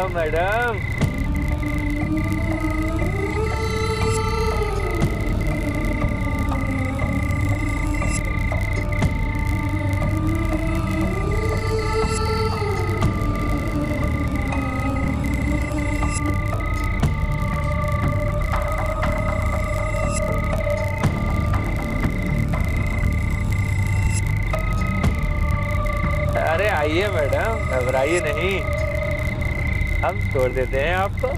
Welcome madam. अरे आइए madam, घबराइए नहीं, हम छोड़ देते हैं आपको।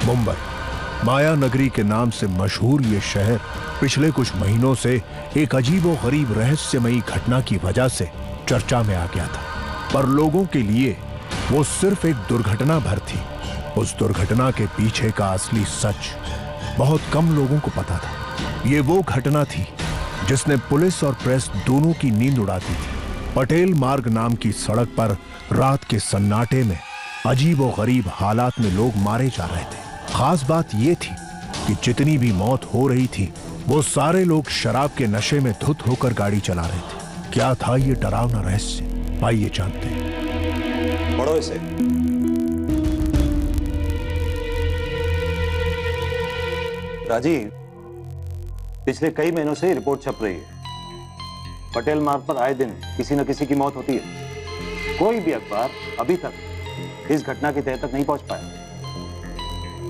मुंबई माया नगरी के नाम से मशहूर ये शहर पिछले कुछ महीनों से एक अजीबोगरीब रहस्यमयी घटना की वजह से चर्चा में आ गया था। पर लोगों के लिए वो सिर्फ एक दुर्घटना भर थी। उस दुर्घटना के पीछे का असली सच बहुत कम लोगों को पता था। ये वो घटना थी जिसने पुलिस और प्रेस दोनों की नींद उड़ा दी थी। पटेल मार्ग नाम की सड़क पर रात के सन्नाटे में अजीबोगरीब हालात में लोग मारे जा रहे थे। खास बात यह थी कि जितनी भी मौत हो रही थी वो सारे लोग शराब के नशे में धुत होकर गाड़ी चला रहे थे। क्या था ये डरावना रहस्य, आइए जानते हैं। पढ़ो इसे। राजीव, पिछले कई महीनों से रिपोर्ट छप रही है। पटेल मार्ग पर आए दिन किसी न किसी की मौत होती है। कोई भी अखबार अभी तक इस घटना की तह तक नहीं पहुंच पाया।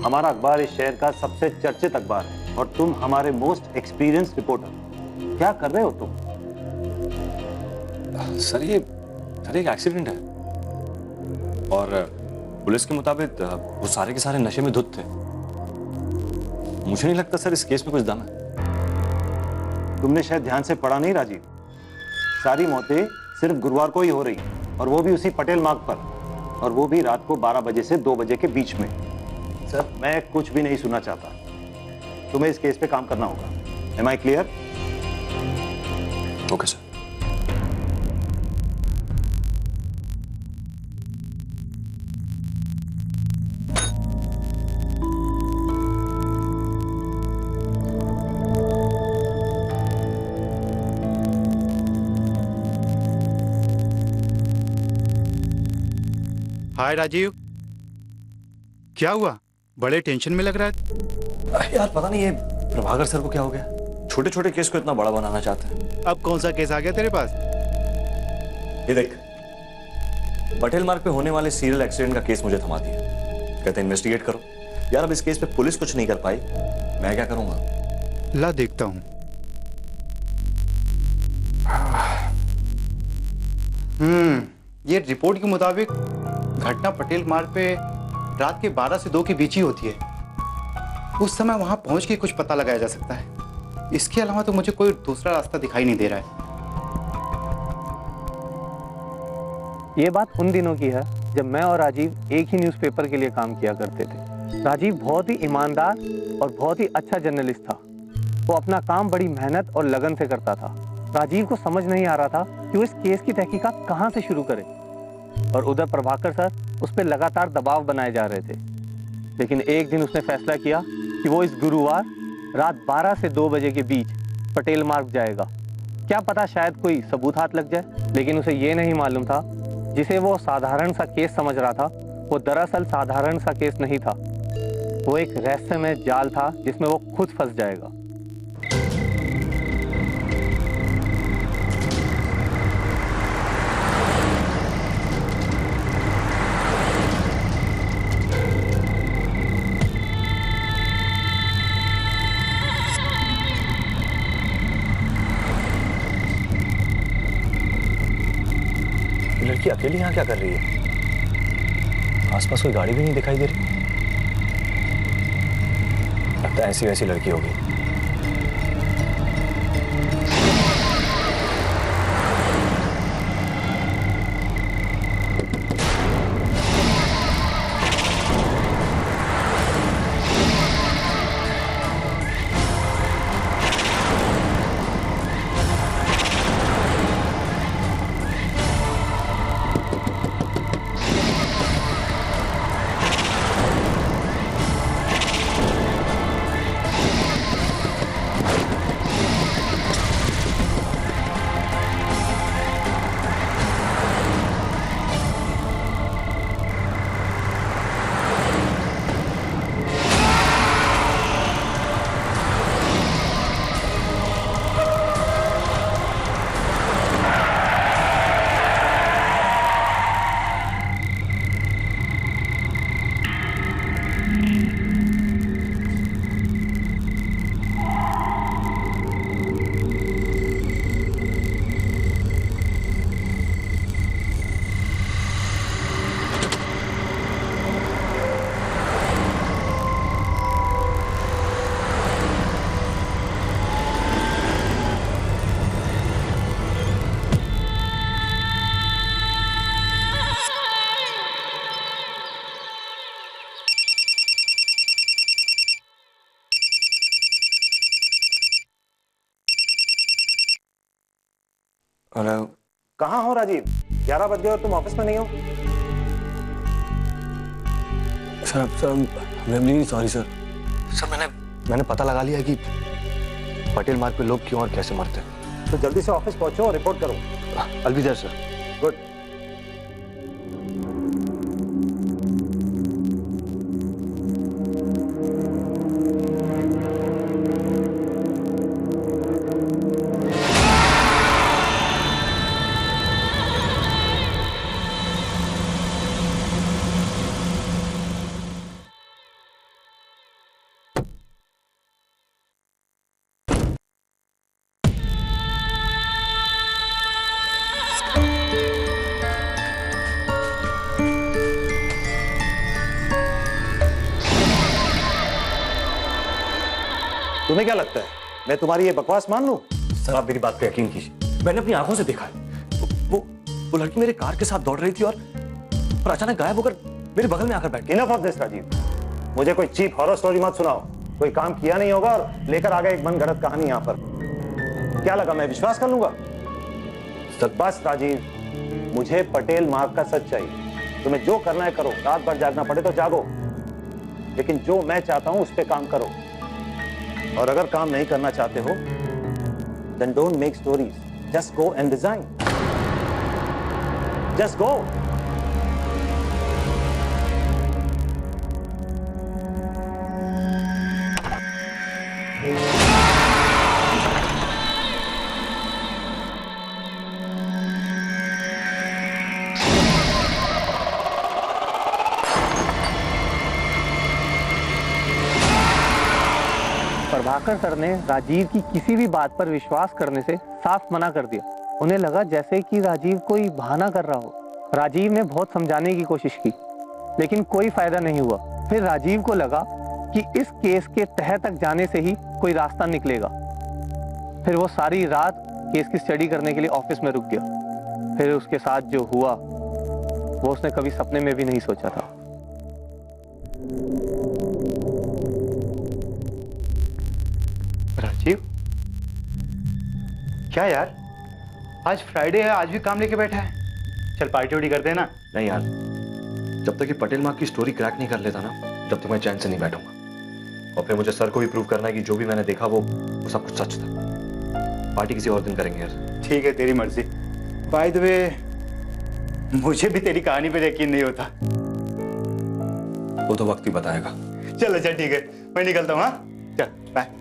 हमारा अखबार इस शहर का सबसे चर्चित अखबार है और तुम हमारे मोस्ट एक्सपीरियंस्ड रिपोर्टर। क्या कर रहे हो तुम? सर ये एक एक्सीडेंट है और पुलिस के मुताबिक वो सारे के सारे नशे में धुत थे। मुझे नहीं लगता सर इस केस में कुछ दम है। तुमने शायद ध्यान से पढ़ा नहीं राजीव। सारी मौतें सिर्फ गुरुवार को ही हो रही और वो भी उसी पटेल मार्ग पर, और वो भी रात को 12 बजे से 2 बजे के बीच में। सर मैं कुछ भी नहीं सुनना चाहता। तुम्हें इस केस पे काम करना होगा। Am I clear? Okay sir. Hi Rajeev, क्या हुआ? बड़े टेंशन में लग रहा है। यार पता नहीं ये प्रभाकर सर को क्या हो गया, छोटे छोटे केस को इतना बड़ा बनाना चाहते हैं। अब कौन सा केस आ गया तेरे पास? ये देख, पटेल मार्ग पे होने वाले सीरियल एक्सीडेंट का केस मुझे थमा दिया। कहते हैं इन्वेस्टिगेट करो। यार अब इस केस पे पुलिस कुछ नहीं कर पाई, मैं क्या करूंगा? ला देखता हूं। ये रिपोर्ट के मुताबिक घटना पटेल मार्ग पे रात के 12 से 2 के बीच ही होती है। उस समय वहां पहुंच के कुछ पता लगाया जा सकता है। इसके अलावा तो मुझे कोई दूसरा रास्ता दिखाई नहीं दे रहा है। ये बात उन दिनों की है जब मैं और राजीव एक ही न्यूज़पेपर के लिए काम किया करते थे। राजीव बहुत ही ईमानदार और बहुत ही अच्छा जर्नलिस्ट था। वो अपना काम बड़ी मेहनत और लगन से करता था। राजीव को समझ नहीं आ रहा था कि वो इस केस की तहकीकात कहाँ से शुरू करे, और उधर प्रभाकर सर उस पर लगातार दबाव बनाए जा रहे थे। लेकिन एक दिन उसने फैसला किया कि वो इस गुरुवार रात 12 से 2 बजे के बीच पटेल मार्ग जाएगा। क्या पता शायद कोई सबूत हाथ लग जाए, लेकिन उसे ये नहीं मालूम था जिसे वो साधारण सा केस समझ रहा था वो दरअसल साधारण सा केस नहीं था। वो एक रहस्यमय जाल था जिसमें वो खुद फंस जाएगा। लड़की अकेली यहाँ क्या कर रही है? आसपास कोई गाड़ी भी नहीं दिखाई दे रही। लगता है ऐसी वैसी लड़की होगी। हेलो, कहाँ हो राजीव? 11 बज गए और तुम ऑफिस में नहीं हो? Sir really sorry sir. Sir मैंने पता लगा लिया है कि पटेल मार्ग पे लोग क्यों और कैसे मरते हैं। तो जल्दी से ऑफिस पहुंचो और रिपोर्ट करो। अलविदा सर। गुड। तुम्हें क्या लगता है मैं तुम्हारी ये बकवास मान लूं? सर आप मेरी बात पे यकीन कीजिए, मैंने अपनी आंखों से देखा है। वो लड़की मेरे कार के साथ दौड़ रही थी और अचानक गायब होकर मेरे बगल में आकर बैठ गई। इनफ ऑफ दिस राजीव, मुझे कोई चीप हॉरर स्टोरी मत सुनाओ। कोई काम किया नहीं होगा और लेकर आ गए एक मनगढ़ंत कहानी यहाँ पर। क्या लगा मैं विश्वास कर लूंगा? सर बस राजीव, मुझे पटेल मार्ग का सच चाहिए। तुम्हें जो करना है करो, रात भर जागना पड़े तो जागो, लेकिन जो मैं चाहता हूं उस पर काम करो। और अगर काम नहीं करना चाहते हो then don't make stories, just go and resign, just go। Prabhakar sir ने राजीव की किसी भी बात पर विश्वास करने से साफ मना कर दिया। उन्हें लगा जैसे कि राजीव कोई बहाना कर रहा हो। राजीव ने बहुत समझाने की कोशिश की, लेकिन कोई फायदा नहीं हुआ। फिर राजीव को लगा कि इस केस के तह तक जाने से ही कोई रास्ता निकलेगा। फिर वो सारी रात केस की स्टडी करने के लिए ऑफिस में रुक गया। फिर उसके साथ जो हुआ वो उसने कभी सपने में भी नहीं सोचा था। राजीव, क्या यार, आज फ्राइडे है, आज भी काम लेके बैठा है। चल पार्टी उर्टी करते हैं ना। नहीं यार, जब तक ये पटेल मार्ग की स्टोरी क्रैक नहीं कर लेता ना, जब तक मैं चैन से नहीं बैठूंगा। और फिर मुझे सर को भी प्रूव करना है कि जो भी मैंने देखा वो सब कुछ सच था। पार्टी किसी और दिन करेंगे यार। ठीक है, तेरी मर्जी। बाय द वे, मुझे भी तेरी कहानी पे यकीन नहीं होता। वो तो वक्त ही बताएगा। चल अच्छा ठीक है, मैं निकलता हूँ। हाँ चल बाय।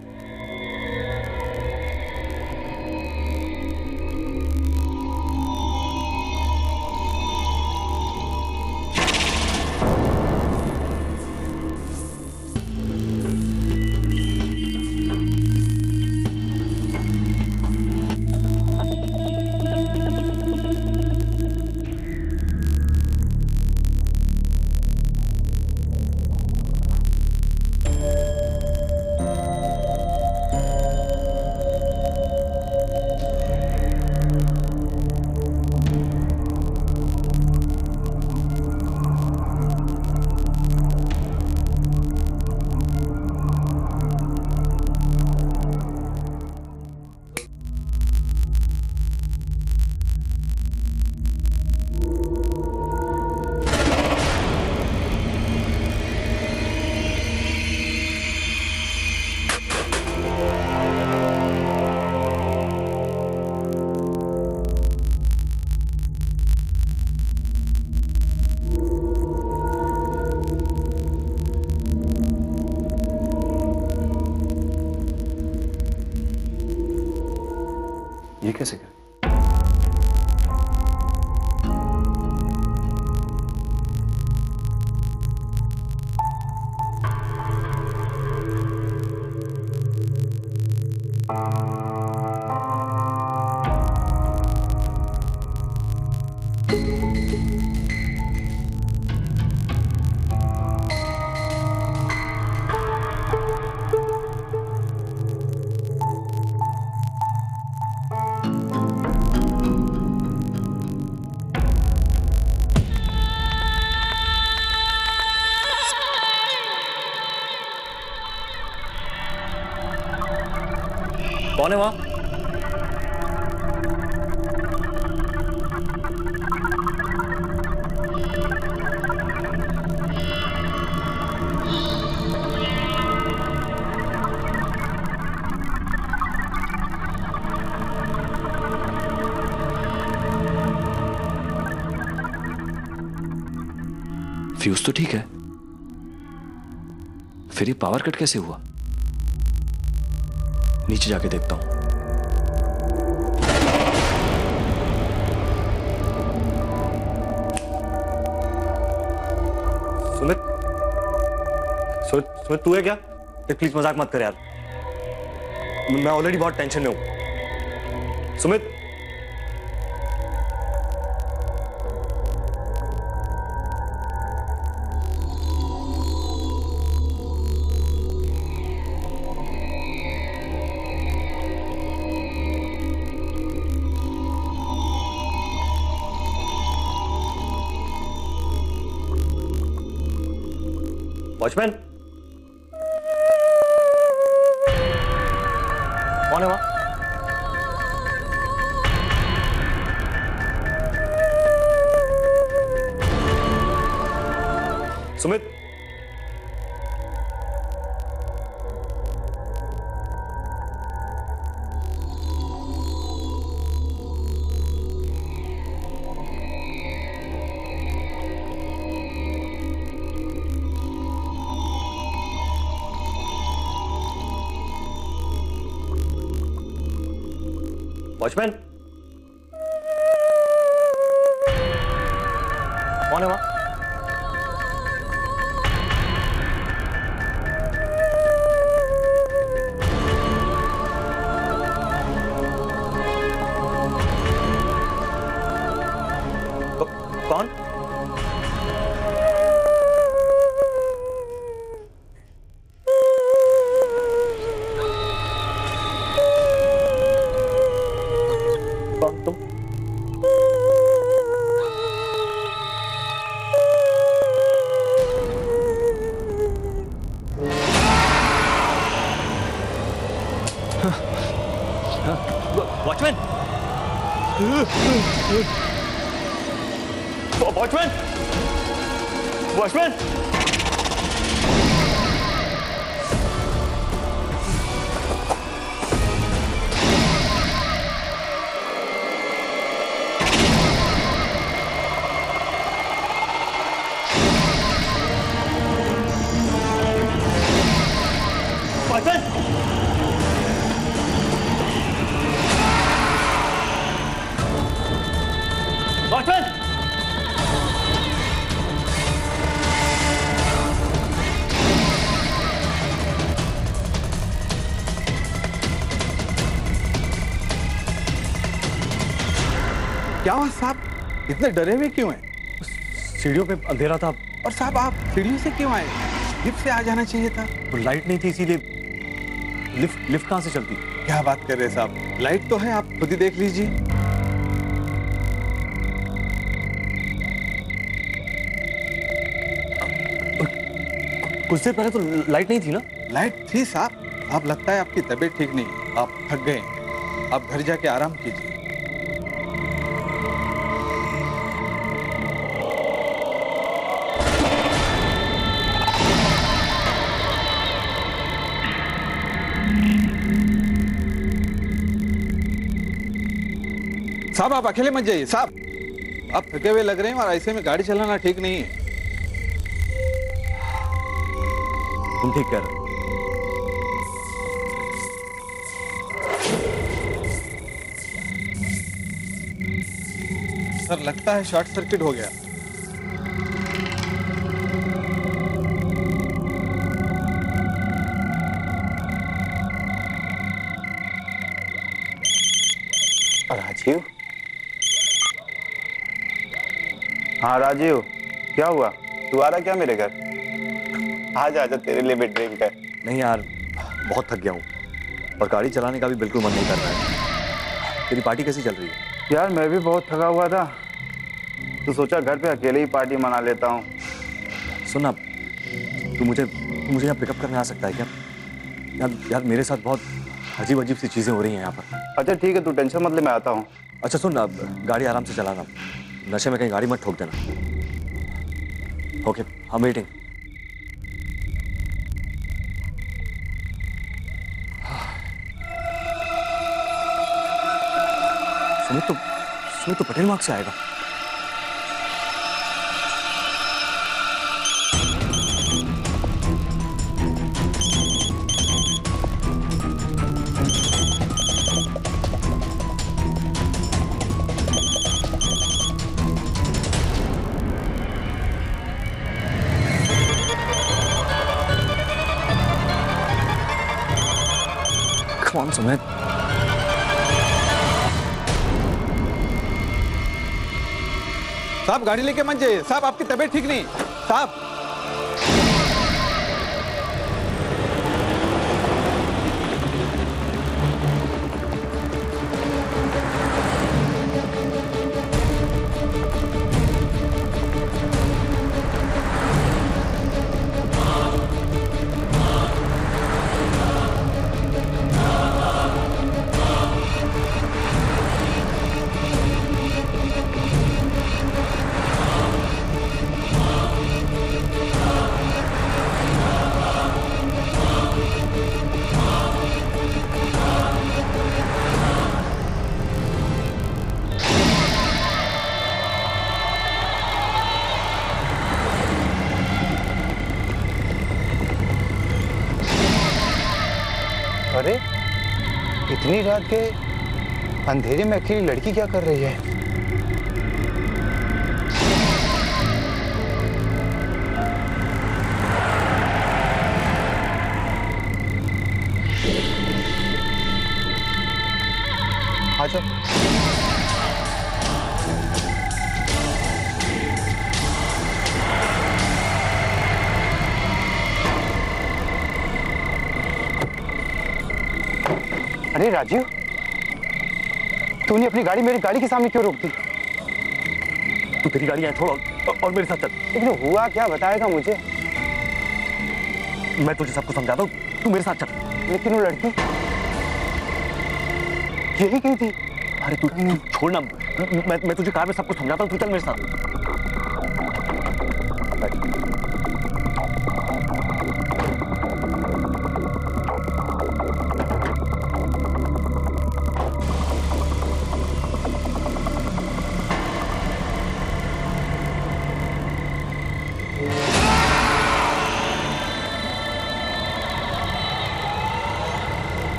ये कैसे कर? कौन है वहां? फ्यूज तो ठीक है, फिर ये पावर कट कैसे हुआ? नीचे जाके देखता हूं। सुमित, सुमित, सुमित तू है क्या? प्लीज मजाक मत कर यार, मैं ऑलरेडी बहुत टेंशन में हूं। सुमित, वॉचमैन, कौन है वहां? सुमित, वॉचमैन, कौन है वहां? कौन? कौन तुम? वॉचमैन, वॉचमैन, वॉचमैन, क्या हुआ साहब, इतने डरे हुए क्यों हैं? सीढ़ियों पे अंधेरा था, और साहब आप सीढ़ियों से क्यों आए? लिफ्ट से आ जाना चाहिए था। तो लाइट नहीं थी इसीलिए। लिफ्ट कहाँ से चलती? क्या बात कर रहे हैं साहब, लाइट तो है, आप खुद ही देख लीजिए। कुछ देर पहले तो लाइट नहीं थी ना? लाइट थी साहब, आप लगता है आपकी तबीयत ठीक नहीं, आप थक गए, आप घर जाके आराम कीजिए। साहब आप अकेले मत जाइए साहब, आप थके हुए लग रहे हैं और ऐसे में गाड़ी चलाना ठीक नहीं है। तुम ठीक कह रहे हो। सर लगता है शॉर्ट सर्किट हो गया। राजीव? हाँ राजीव, क्या हुआ? तू आ रहा क्या मेरे घर? आजा आजा, तेरे लिए भी ड्रिंक है। नहीं यार, बहुत थक गया हूँ और गाड़ी चलाने का भी बिल्कुल मन नहीं कर रहा है। तेरी पार्टी कैसी चल रही है? यार मैं भी बहुत थका हुआ था, तो सोचा घर पे अकेले ही पार्टी मना लेता हूँ। सुन अब, तू मुझे यहाँ पिकअप करने आ सकता है क्या? यार मेरे साथ बहुत अजीब अजीब सी चीजें हो रही हैं यहाँ पर। अच्छा ठीक है, तू टेंशन मत ले, मैं आता हूँ। अच्छा सुन, अब गाड़ी आराम से चलाना, नशे में कहीं गाड़ी मत ठोक देना। Okay, I am waiting. Sumit तो पटेल मार्ग से आएगा। कौन सुमित? साहब गाड़ी लेके मत जाइए साहब, आपकी तबीयत ठीक नहीं साहब। अरे इतनी रात के अंधेरे में अकेली लड़की क्या कर रही है? आजा। अरे राजीव, तूने अपनी गाड़ी मेरी गाड़ी के सामने क्यों रोक दी? तू तेरी गाड़ी यहाँ छोड़ और मेरे साथ चल। लेकिन हुआ क्या, बताएगा मुझे? मैं तुझे सब कुछ समझाता हूँ, तू मेरे साथ चल। लेकिन वो लड़की यही कही थी। अरे तू छोड़ ना, मैं तुझे कार में सब कुछ समझाता हूँ, तू चल मेरे साथ।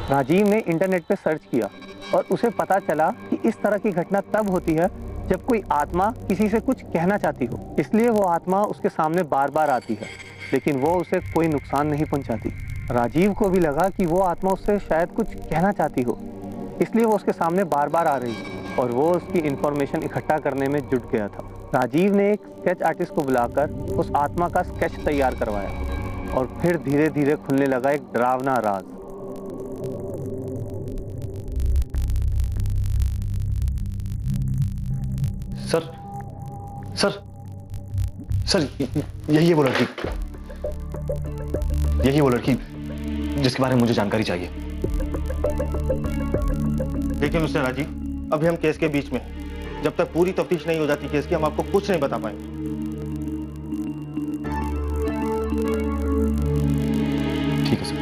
राजीव ने इंटरनेट पे सर्च किया और उसे पता चला कि इस तरह की घटना तब होती है जब कोई आत्मा किसी से कुछ कहना चाहती हो। इसलिए वो आत्मा उसके सामने बार बार आती है, लेकिन वो उसे कोई नुकसान नहीं पहुंचाती। राजीव को भी लगा कि वो आत्मा उससे शायद कुछ कहना चाहती हो, इसलिए वो उसके सामने बार बार आ रही है। और वो उसकी इंफॉर्मेशन इकट्ठा करने में जुट गया था। राजीव ने एक स्केच आर्टिस्ट को बुलाकर उस आत्मा का स्केच तैयार करवाया और फिर धीरे धीरे खुलने लगा एक डरावना राज। सर सर सर, यही है वो लड़की, यही वो लड़की जिसके बारे में मुझे जानकारी चाहिए। देखिए मिस्टर राजीव, अभी हम केस के बीच में हैं। जब तक पूरी तफ्तीश नहीं हो जाती केस की, हम आपको कुछ नहीं बता पाएंगे। ठीक है सर।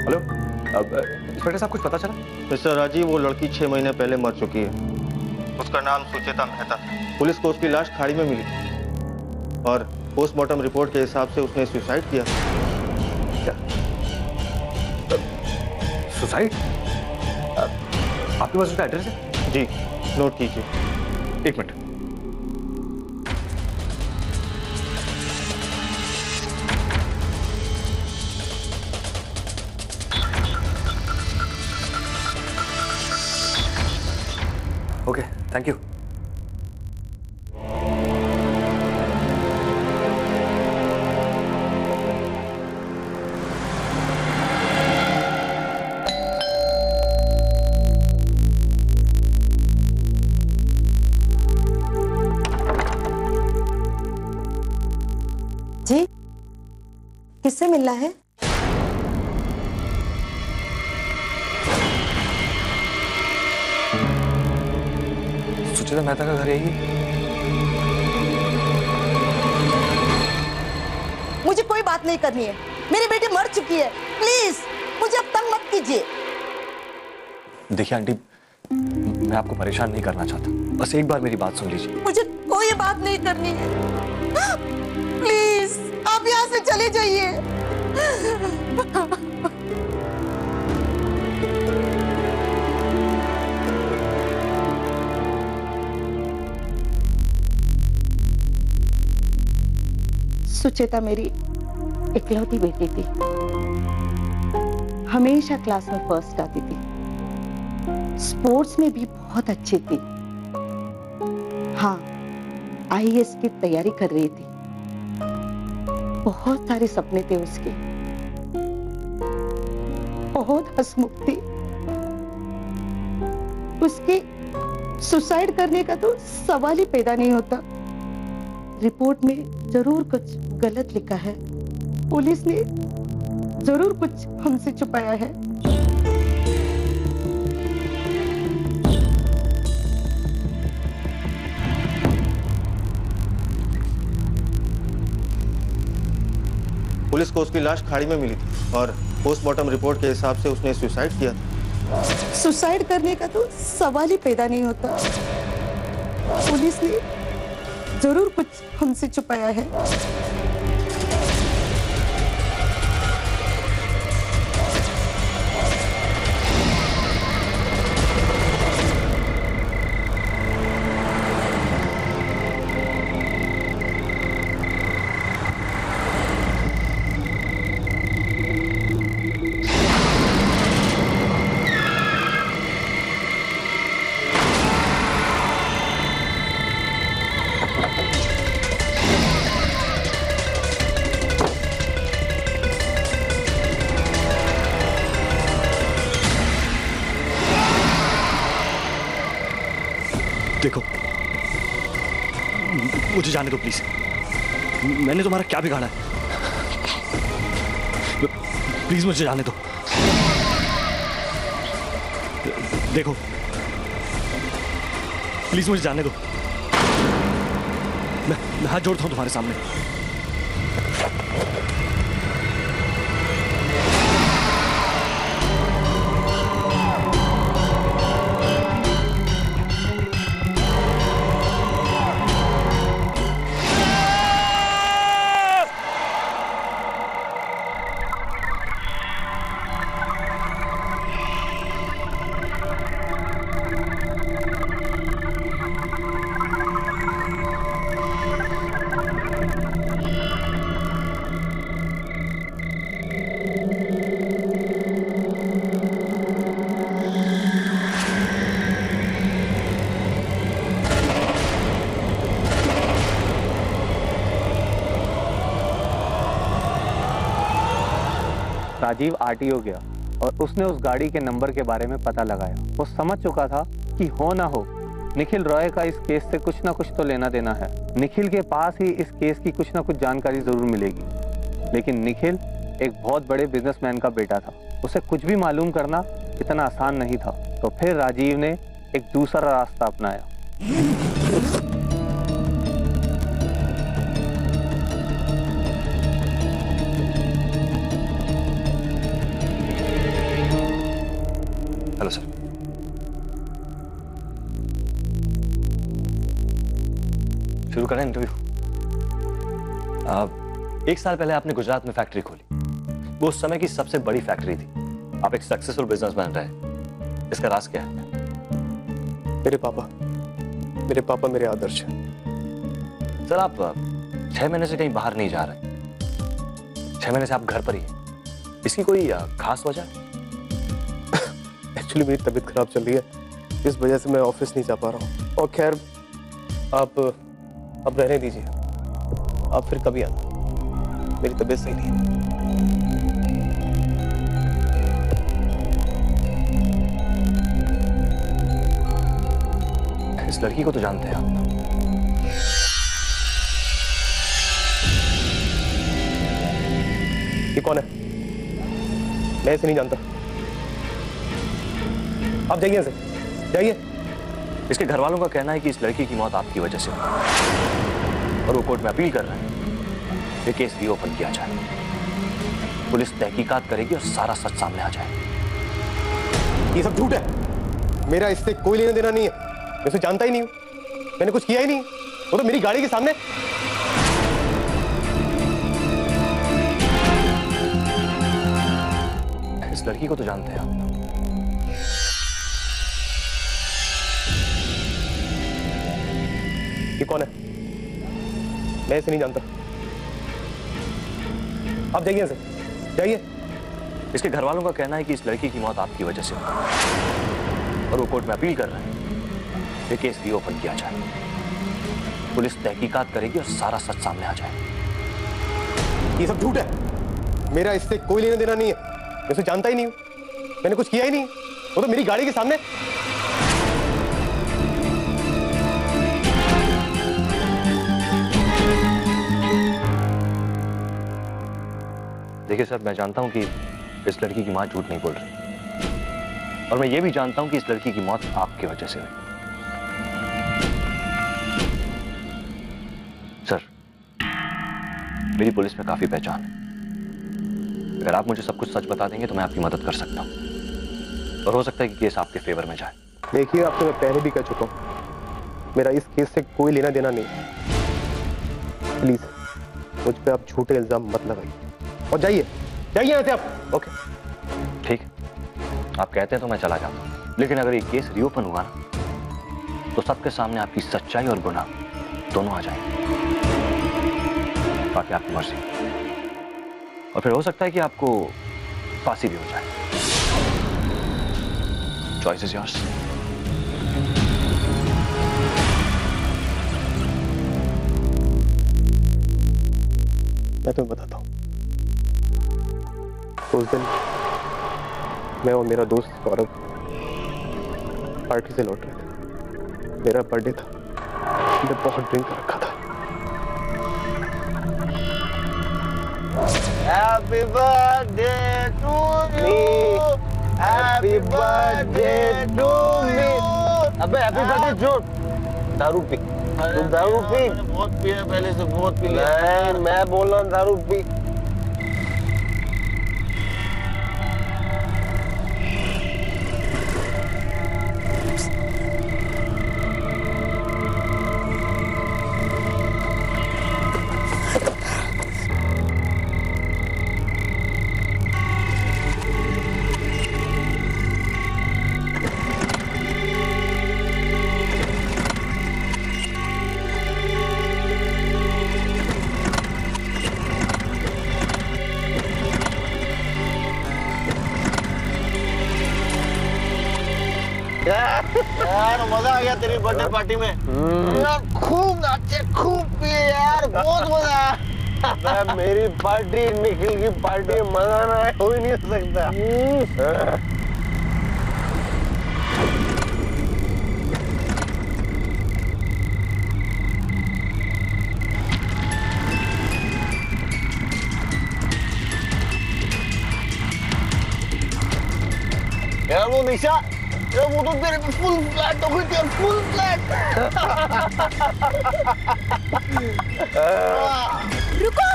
हेलो, अब इंस्पेक्टर साहब कुछ पता चला? मिस्टर राजीव, वो लड़की 6 महीने पहले मर चुकी है। उसका नाम सुचेता मेहता था। पुलिस को उसकी लाश खाड़ी में मिली थी और पोस्टमार्टम रिपोर्ट के हिसाब से उसने सुसाइड किया। क्या सुसाइड? आपके पास उसका एड्रेस है? जी, नोट कीजिए। एक मिनट। Okay, thank you. जी, किससे मिलना है? सुचेता मेहता का घर यही है? मुझे कोई बात नहीं करनी है। मेरी बेटी मर चुकी है। प्लीज मुझे अब तंग मत कीजिए। देखिए आंटी, मैं आपको परेशान नहीं करना चाहता, बस एक बार मेरी बात सुन लीजिए। मुझे कोई बात नहीं करनी है। प्लीज आप यहाँ से चले जाइए। सुचेता मेरी इकलौती बेटी थी। हमेशा क्लास में फर्स्ट आती थी। स्पोर्ट्स में भी बहुत अच्छी थी। हाँ, आईएएस की तैयारी कर रही थी। बहुत सारे सपने थे उसके। बहुत हंसमुख थी। उसके सुसाइड करने का तो सवाल ही पैदा नहीं होता। रिपोर्ट में जरूर कुछ गलत लिखा है। पुलिस ने जरूर कुछ हमसे छुपाया है। पुलिस को उसकी लाश खाड़ी में मिली थी और पोस्टमार्टम रिपोर्ट के हिसाब से उसने सुसाइड किया था। सुसाइड करने का तो सवाल ही पैदा नहीं होता। पुलिस ने जरूर कुछ हमसे छुपाया है। देखो, मुझे जाने दो प्लीज। मैंने तुम्हारा क्या बिगाड़ा है? प्लीज मुझे जाने दो। देखो, प्लीज मुझे जाने दो। मैं हाथ जोड़ता हूं तुम्हारे सामने। राजीव आरटीओ गया और उसने उस गाड़ी के नंबर के बारे में पता लगाया। वो समझ चुका था कि हो ना हो निखिल रॉय का इस केस से कुछ ना कुछ तो लेना देना है। निखिल के पास ही इस केस की कुछ ना कुछ जानकारी जरूर मिलेगी। लेकिन निखिल एक बहुत बड़े बिजनेसमैन का बेटा था, उसे कुछ भी मालूम करना इतना आसान नहीं था। तो फिर राजीव ने एक दूसरा रास्ता अपनाया। Hello sir. शुरू करें इंटरव्यू। एक साल पहले आपने गुजरात में फैक्ट्री खोली। वो उस समय की सबसे बड़ी फैक्ट्री थी। आप एक सक्सेसफुल बिजनेसमैन रहे। इसका राज क्या है? मेरे पापा मेरे आदर्श हैं। सर आप 6 महीने से कहीं बाहर नहीं जा रहे। 6 महीने से आप घर पर ही हैं। इसकी कोई खास वजह है? एक्चुअली मेरी तबीयत खराब चल रही है, इस वजह से मैं ऑफिस नहीं जा पा रहा हूँ। और खैर आप अब रहने दीजिए, आप फिर कभी आना, मेरी तबीयत सही नहीं है। इस लड़की को तो जानते हैं आप? ये कौन है? मैं इसे नहीं जानता। आप जाइए यहाँ से, जाइए। इसके घर वालों का कहना है कि इस लड़की की मौत आपकी वजह से हुई और वो कोर्ट में अपील कर रहे हैं ये केस रीओपन किया जाए। पुलिस तहकीकात करेगी और सारा सच सामने आ जाए। ये सब झूठ है, मेरा इससे कोई लेना देना नहीं है। मैं उसे जानता ही नहीं हूं, मैंने कुछ किया ही नहीं। वो तो मेरी गाड़ी के सामने। इस लड़की को तो जानते हैं आप? ये कौन है? मैं इसे नहीं जानता। आप जाइए यहाँ से, जाइए। इसके घर वालों का कहना है कि इस लड़की की मौत आपकी वजह से हुई और वो कोर्ट में अपील कर रहे हैं ये केस रीओपन किया जाए। पुलिस तहकीकात करेगी और सारा सच सामने आ जाए। ये सब झूठ है, मेरा इससे कोई लेना देना नहीं है। मैं उसे जानता ही नहीं हूं, मैंने कुछ किया ही नहीं। वो तो मेरी गाड़ी के सामने। देखिए सर, मैं जानता हूं कि इस लड़की की मां झूठ नहीं बोल रही और मैं ये भी जानता हूं कि इस लड़की की मौत आपकी वजह से हुई। सर, मेरी पुलिस में काफी पहचान है। अगर आप मुझे सब कुछ सच बता देंगे तो मैं आपकी मदद कर सकता हूं और हो सकता है कि केस आपके फेवर में जाए। देखिए, आपसे मैं पहले भी कह चुका हूं, मेरा इस केस से कोई लेना देना नहीं। प्लीज मुझ पे आप झूठे इल्जाम मत लगाइए और जाइए, जाइए यहाँ से आप। ओके, ठीक है, आप कहते हैं तो मैं चला जाता हूं। लेकिन अगर ये केस रीओपन हुआ ना तो सबके सामने आपकी सच्चाई और गुनाह दोनों आ जाएंगे। बाकी आपकी मर्जी, और फिर हो सकता है कि आपको फांसी भी हो जाए। Choice is yours. मैं तुम्हें बताता हूं। उस दिन मैं और मेरा दोस्त सौरभ पार्टी से लौट रहे थे। मेरा बर्थडे था, मैंने बहुत ड्रिंक कर रखा था। Happy birthday to me. Happy birthday to me. अबे हैप्पी बर्थडे जोड़। दारू पी, तू दारू पी। बहुत पिया पहले से, बहुत पी लिया। मैं बोल रहा हूँ दारू पी। यार मजा आ गया तेरी बर्थडे पार्टी में। यार खूब नाचे, खूब पिए यार, बहुत मजा आया। मेरी पार्टी निखिल की पार्टी मजा ना है, हो ही नहीं सकता। यार वो निशा, यार वो तो तेरे पे फुल फ्लैट हो गई थी, फुल फ्लैट। रुको।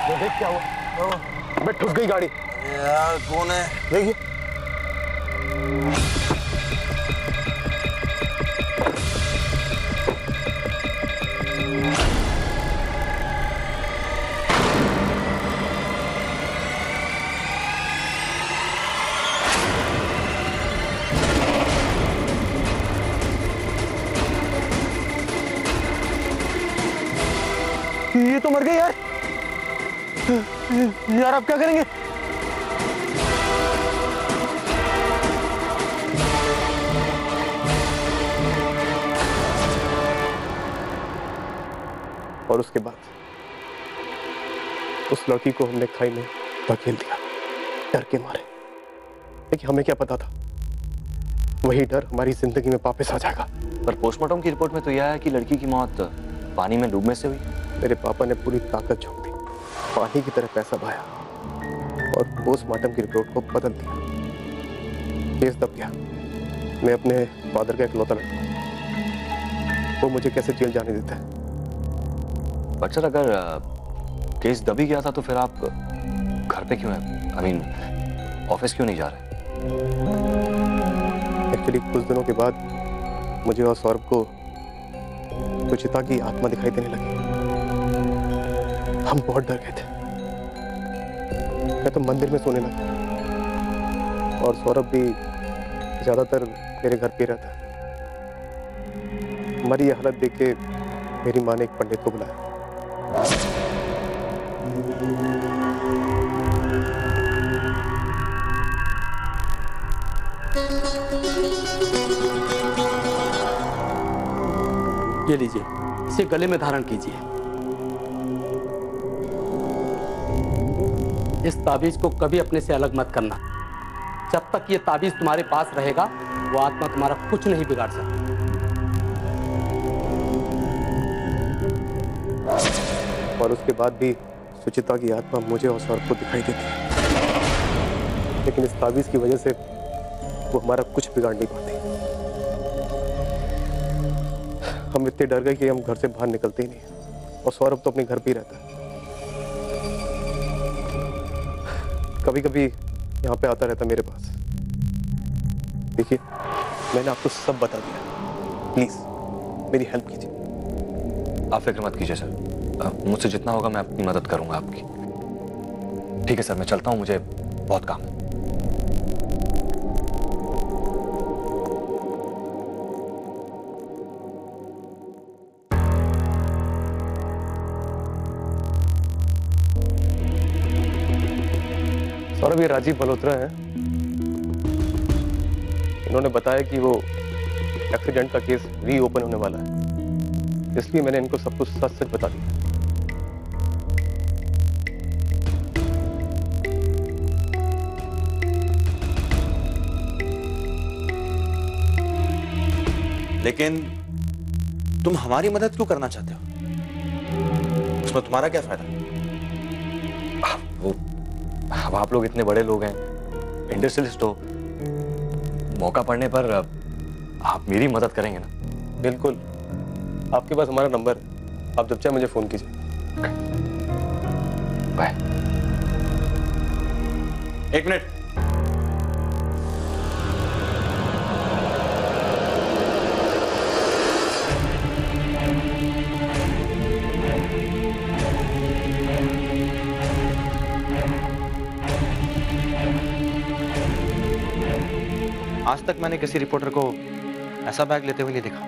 देख क्या हुआ? मैं ठुक गई गाड़ी। यार कौन है? देखिए। ये तो मर गए यार। यार अब क्या करेंगे? और उसके बाद उस लड़की को हमने खाई में धकेल दिया, डर के मारे। लेकिन हमें क्या पता था वही डर हमारी जिंदगी में वापस आ जाएगा। पर पोस्टमार्टम की रिपोर्ट में तो यह है कि लड़की की मौत पानी में डूबने से हुई। मेरे पापा ने पूरी ताकत झोंक दी, पानी की तरह पैसा बहाया और पोस्टमार्टम की रिपोर्ट को बदल दिया। केस दब गया। मैं अपने फादर का इकलौता लड़का, वो मुझे कैसे जेल जाने देता है? बट सर अगर केस दब ही गया था तो फिर आप घर पे क्यों हैं? आई मीन ऑफिस क्यों नहीं जा रहे? एक्चुअली कुछ दिनों के बाद मुझे और सौरभ को सुचिता की आत्मा दिखाई देने लगी। हम बहुत डर गए थे। मैं तो मंदिर में सोने लगा और सौरभ भी ज्यादातर मेरे घर पे रहता है। हमारी ये हालत देख के मेरी माँ ने एक पंडित को बुलाया। ये लीजिए, इसे गले में धारण कीजिए। इस ताबीज को कभी अपने से अलग मत करना। जब तक ये ताबीज तुम्हारे पास रहेगा वो आत्मा तुम्हारा कुछ नहीं बिगाड़ सकती। और उसके बाद भी सुचिता की आत्मा मुझे और सौरभ को दिखाई देती है, लेकिन इस ताबीज की वजह से वो हमारा कुछ बिगाड़ नहीं पाती। हम इतने डर गए कि हम घर से बाहर निकलते ही नहीं, और सौरभ तो अपने घर पे ही रहता है। कभी कभी यहाँ पे आता रहता मेरे पास। देखिए, मैंने आपको सब बता दिया, प्लीज मेरी हेल्प कीजिए। आप फिक्र मत कीजिए सर, मुझसे जितना होगा मैं अपनी मदद करूंगा आपकी। ठीक है सर, मैं चलता हूं, मुझे बहुत काम है। सौरभ, ये राजीव मल्होत्रा है। इन्होंने बताया कि वो एक्सीडेंट का केस रीओपन होने वाला है, इसलिए मैंने इनको सब कुछ सच सच बता दिया। लेकिन तुम हमारी मदद क्यों करना चाहते हो? उसमें तुम्हारा क्या फायदा? अब आप लोग इतने बड़े लोग हैं, इंडस्ट्रियलिस्ट हो, मौका पड़ने पर आप मेरी मदद करेंगे ना? बिल्कुल, आपके पास हमारा नंबर है, आप जब चाहे मुझे फोन कीजिए। बाय। एक मिनट। आज तक मैंने किसी रिपोर्टर को ऐसा बैग लेते हुए नहीं देखा।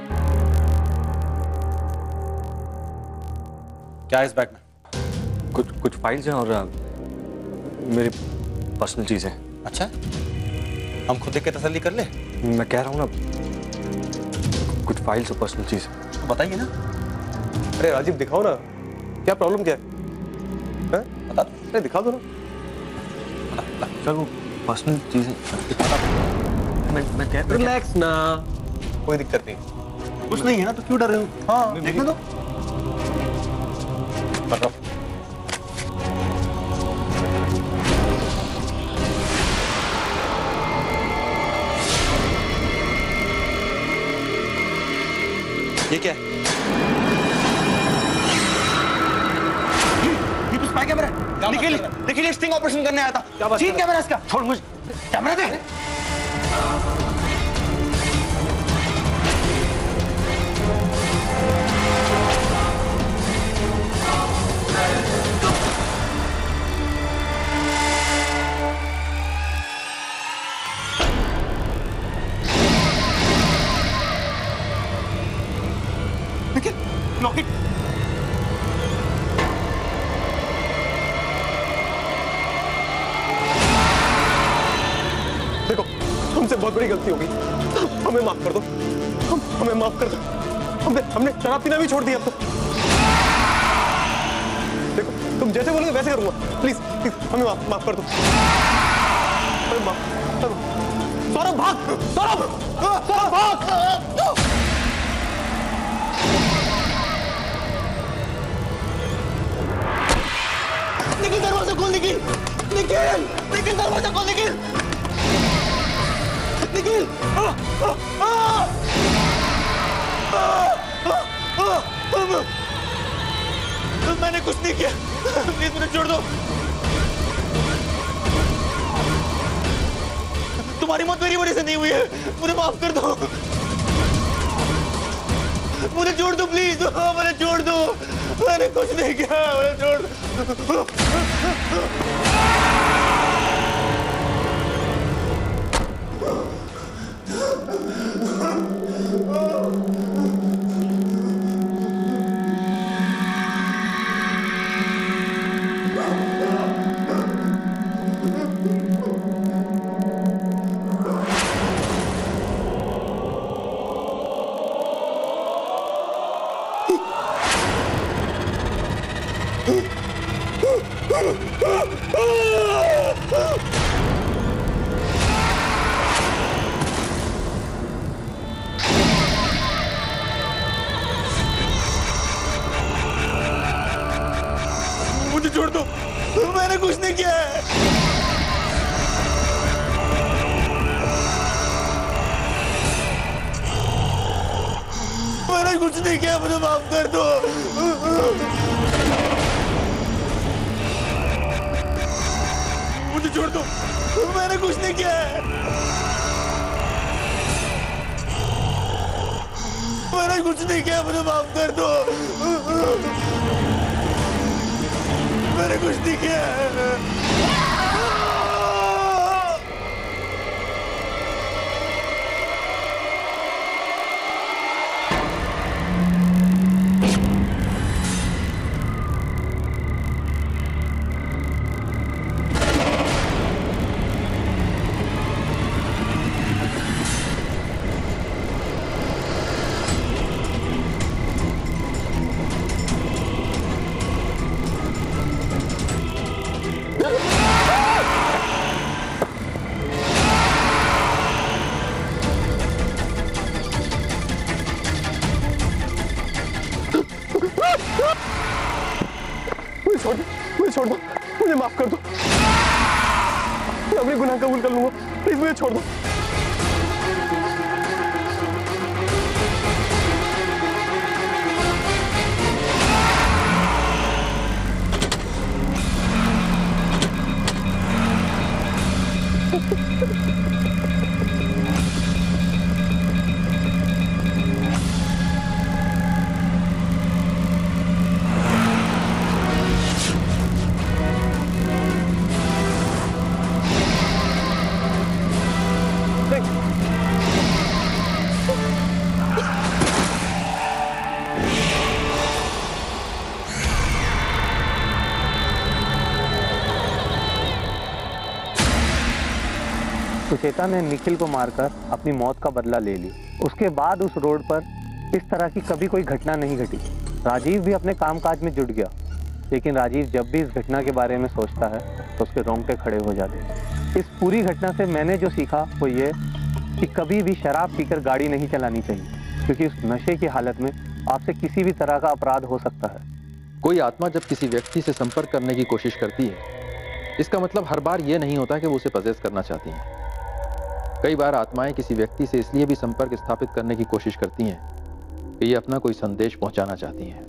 क्या है इस बैग में? कुछ फाइल्स हैं और मेरी पर्सनल चीजें। अच्छा, हम खुद देख के तसल्ली कर ले। मैं कह रहा हूं ना, कुछ फाइल्स और पर्सनल चीजें। तो बताइए ना। अरे राजीव दिखाओ ना, क्या प्रॉब्लम क्या है? बता दो। अरे दिखा दो ना। सर वो पर्सनल चीजें मैं कह रिलैक्स ना, कोई दिक्कत नहीं। कुछ नहीं है ना, तो क्यों डर रहे हो? हाँ देखने दो। बताओ। ये क्या है? ये तो स्पाई कैमरा है। निखिल स्टिंग ऑपरेशन करने आया था। चीन कैमरा इसका। छोड़ मुझे कैमरा दे। निखिल लॉकेट। देखो हमसे बहुत बड़ी गलती हो गई, हमें माफ कर दो। हमें माफ कर दो। हमने शराब पीना भी छोड़ दिया। अब तो देखो तुम जैसे बोलोगे वैसे करूंगा। प्लीज प्लीज हमें माफ कर दो। हमें माफ। सौरभ भाग, सौरभ भाग। निखिल दरवाजा खोल, निखिल दरवाजा खोल, निखिल। मैंने कुछ नहीं किया, प्लीज मुझे छोड़ दो। तुम्हारी मौत मेरी वजह से नहीं हुई है, मुझे माफ कर दो। मुझे छोड़ दो प्लीज, मुझे छोड़ दो। मैंने कुछ नहीं किया, मुझे छोड़ दो। मुझे छोड़ दो, मैंने कुछ नहीं किया है। मैंने कुछ नहीं किया, मुझे माफ कर दो। मुझे छोड़ दो, मैंने कुछ नहीं किया है। मैंने कुछ नहीं किया, मुझे माफ कर दो। मैंने कुछ नहीं किया है। मुझे छोड़ दो, मुझे माफ कर दो। मैं अपने गुनाह कबूल कर लूंगा, प्लीज मुझे छोड़ दो। सुचेता ने निखिल को मारकर अपनी मौत का बदला ले ली। उसके बाद उस रोड पर इस तरह की कभी कोई घटना नहीं घटी। राजीव भी अपने कामकाज में जुट गया, लेकिन राजीव जब भी इस घटना के बारे में सोचता है तो उसके रोंगटे खड़े हो जाते हैं। इस पूरी घटना से मैंने जो सीखा वो ये कि कभी भी शराब पीकर गाड़ी नहीं चलानी चाहिए, क्योंकि उस नशे की हालत में आपसे किसी भी तरह का अपराध हो सकता है। कोई आत्मा जब किसी व्यक्ति से संपर्क करने की कोशिश करती है, इसका मतलब हर बार यह नहीं होता कि वो उसे पजेस करना चाहती हैं। कई बार आत्माएं किसी व्यक्ति से इसलिए भी संपर्क स्थापित करने की कोशिश करती हैं कि ये अपना कोई संदेश पहुंचाना चाहती हैं,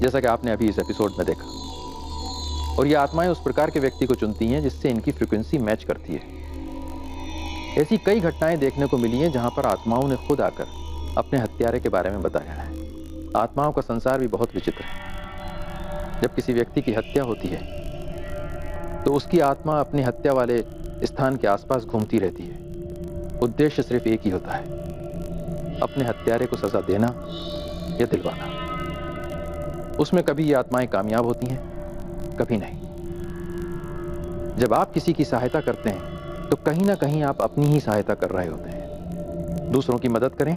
जैसा कि आपने अभी इस एपिसोड में देखा। और ये आत्माएं उस प्रकार के व्यक्ति को चुनती हैं जिससे इनकी फ्रीक्वेंसी मैच करती है। ऐसी कई घटनाएं देखने को मिली हैं जहां पर आत्माओं ने खुद आकर अपने हत्यारे के बारे में बताया है। आत्माओं का संसार भी बहुत विचित्र है। जब किसी व्यक्ति की हत्या होती है तो उसकी आत्मा अपनी हत्या वाले स्थान के आसपास घूमती रहती है। उद्देश्य सिर्फ एक ही होता है, अपने हत्यारे को सजा देना या दिलवाना। उसमें कभी ये आत्माएं कामयाब होती हैं, कभी नहीं। जब आप किसी की सहायता करते हैं तो कहीं ना कहीं आप अपनी ही सहायता कर रहे होते हैं। दूसरों की मदद करें